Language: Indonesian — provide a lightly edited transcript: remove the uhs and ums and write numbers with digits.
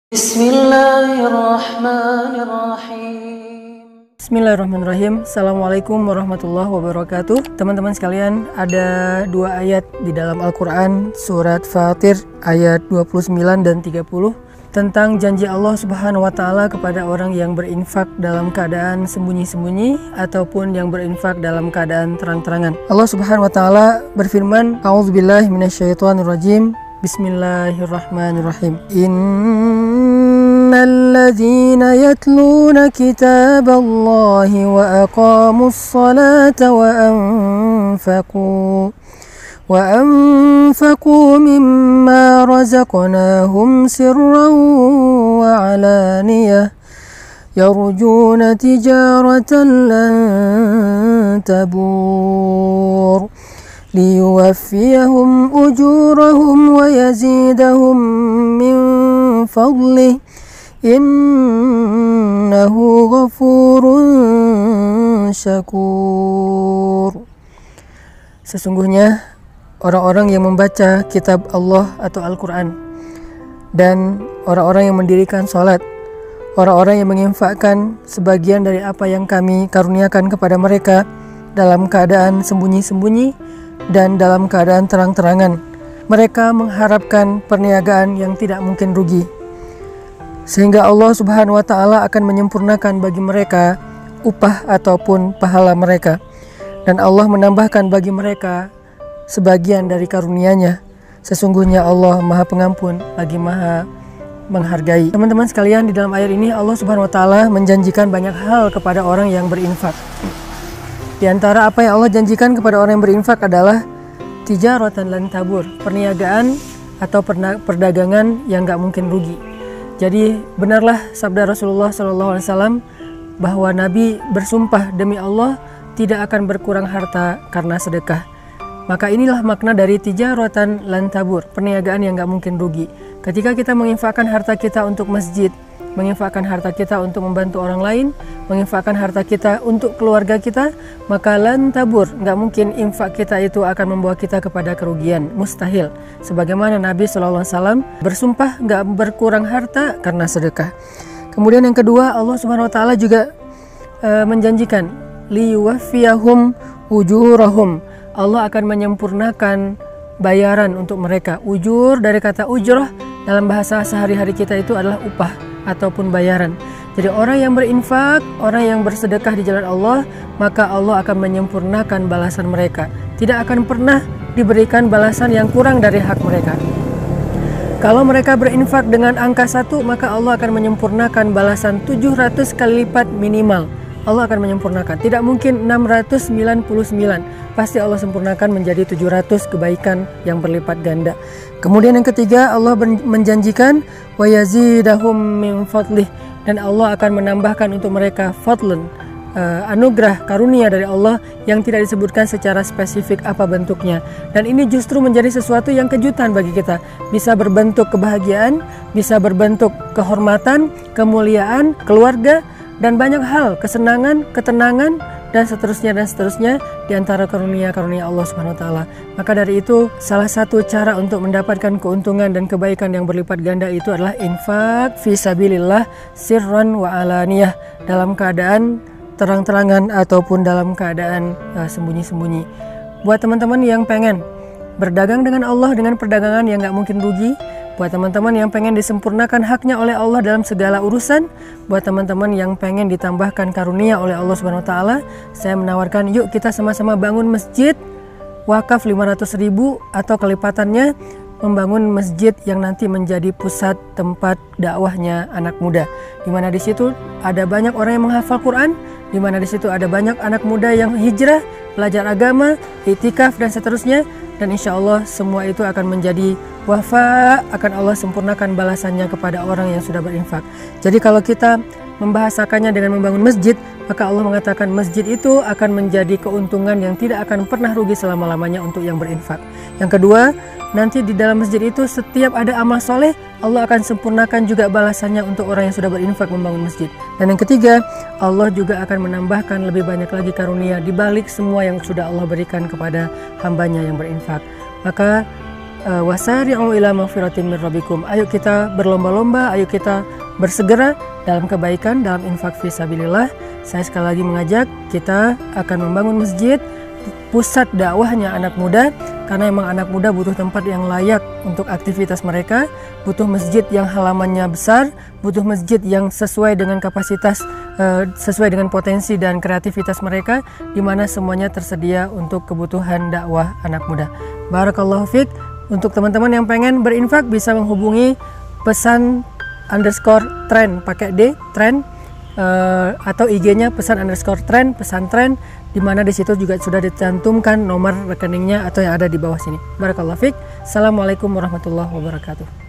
Bismillahirrahmanirrahim. Bismillahirrahmanirrahim. Assalamualaikum warahmatullahi wabarakatuh. Teman-teman sekalian, ada dua ayat di dalam Al-Quran, surat Fatir ayat 29 dan 30, tentang janji Allah Subhanahu wa Ta'ala kepada orang yang berinfak dalam keadaan sembunyi-sembunyi ataupun yang berinfak dalam keadaan terang-terangan. Allah Subhanahu wa Ta'ala berfirman, A'udzubillahi minasyaitonirrajim. Bismillahirrahmanirrahim. Innalladzina yatluna kitaballahi wa aqamus salata wa anfaqu mimma razaqnahum sirran wa alaniyah yarjuna tijaratan lan tabur liyuwaffiyahum ujurahum wa yazidahum min fadlih innahu ghafurun syakur. Sesungguhnya orang-orang yang membaca kitab Allah atau Al-Quran dan orang-orang yang mendirikan sholat, orang-orang yang menginfakkan sebagian dari apa yang kami karuniakan kepada mereka dalam keadaan sembunyi-sembunyi dan dalam keadaan terang-terangan, mereka mengharapkan perniagaan yang tidak mungkin rugi, sehingga Allah Subhanahu wa Ta'ala akan menyempurnakan bagi mereka upah ataupun pahala mereka, dan Allah menambahkan bagi mereka sebagian dari karunia-Nya. Sesungguhnya Allah Maha Pengampun lagi Maha menghargai. Teman-teman sekalian, di dalam ayat ini Allah Subhanahu wa Ta'ala menjanjikan banyak hal kepada orang yang berinfak. Di antara apa yang Allah janjikan kepada orang yang berinfak adalah tijaratan lan tabur, perniagaan atau perdagangan yang gak mungkin rugi. Jadi benarlah sabda Rasulullah SAW bahwa Nabi bersumpah demi Allah tidak akan berkurang harta karena sedekah. Maka inilah makna dari tijaratan lan tabur, perniagaan yang gak mungkin rugi. Ketika kita menginfakkan harta kita untuk masjid, menginfakkan harta kita untuk membantu orang lain, menginfakkan harta kita untuk keluarga kita, maka lan tabur, nggak mungkin infak kita itu akan membawa kita kepada kerugian, mustahil. Sebagaimana Nabi SAW bersumpah nggak berkurang harta karena sedekah. Kemudian yang kedua, Allah Subhanahu Wa Ta'ala juga menjanjikan liyuwaffiyahum ujurahum, Allah akan menyempurnakan bayaran untuk mereka. Ujur dari kata ujrah dalam bahasa sehari-hari kita itu adalah upah ataupun bayaran. Jadi orang yang berinfak, orang yang bersedekah di jalan Allah, maka Allah akan menyempurnakan balasan mereka. Tidak akan pernah diberikan balasan yang kurang dari hak mereka. Kalau mereka berinfak dengan angka 1, maka Allah akan menyempurnakan balasan 700 kali lipat minimal. Allah akan menyempurnakan. Tidak mungkin 699. Pasti Allah sempurnakan menjadi 700 kebaikan yang berlipat ganda. Kemudian yang ketiga, Allah menjanjikan wa yazidahum min fadlih, dan Allah akan menambahkan untuk mereka fadlun, anugerah karunia dari Allah yang tidak disebutkan secara spesifik apa bentuknya. Dan ini justru menjadi sesuatu yang kejutan bagi kita. Bisa berbentuk kebahagiaan, bisa berbentuk kehormatan, kemuliaan, keluarga, dan banyak hal, kesenangan, ketenangan, dan seterusnya di antara karunia-karunia Allah Subhanahu wa Ta'ala. Maka dari itu, salah satu cara untuk mendapatkan keuntungan dan kebaikan yang berlipat ganda itu adalah infak fi sabilillah sirran wa alaniyah, dalam keadaan terang-terangan ataupun dalam keadaan sembunyi-sembunyi. Buat teman-teman yang pengen berdagang dengan Allah dengan perdagangan yang gak mungkin rugi, buat teman-teman yang pengen disempurnakan haknya oleh Allah dalam segala urusan, buat teman-teman yang pengen ditambahkan karunia oleh Allah Subhanahu wa Ta'ala, saya menawarkan yuk kita sama-sama bangun masjid wakaf 500.000 atau kelipatannya, membangun masjid yang nanti menjadi pusat tempat dakwahnya anak muda, di mana di situ ada banyak orang yang menghafal Quran, di mana di situ ada banyak anak muda yang hijrah, belajar agama, iktikaf dan seterusnya. Dan insya Allah semua itu akan menjadi wafa, akan Allah sempurnakan balasannya kepada orang yang sudah berinfak. Jadi kalau kita membahasakannya dengan membangun masjid, maka Allah mengatakan masjid itu akan menjadi keuntungan yang tidak akan pernah rugi selama-lamanya untuk yang berinfak. Yang kedua, nanti di dalam masjid itu setiap ada amal soleh, Allah akan sempurnakan juga balasannya untuk orang yang sudah berinfak membangun masjid. Dan yang ketiga, Allah juga akan menambahkan lebih banyak lagi karunia di balik semua yang sudah Allah berikan kepada hambanya yang berinfak. Maka wasari'u ila magfiratin min rabbikum. Ayo kita berlomba-lomba, ayo kita bersegera dalam kebaikan, dalam infak fisabilillah. Saya sekali lagi mengajak kita akan membangun masjid, pusat dakwahnya anak muda, karena emang anak muda butuh tempat yang layak untuk aktivitas mereka, butuh masjid yang halamannya besar, butuh masjid yang sesuai dengan kapasitas, sesuai dengan potensi dan kreativitas mereka, di mana semuanya tersedia untuk kebutuhan dakwah anak muda. Barakallahu fiik. Untuk teman-teman yang pengen berinfak bisa menghubungi pesan_tren pakai D, tren, atau IG-nya pesan_tren, pesantren, di mana di situ juga sudah dicantumkan nomor rekeningnya atau yang ada di bawah sini. Barakallahu fiik. Assalamualaikum warahmatullahi wabarakatuh.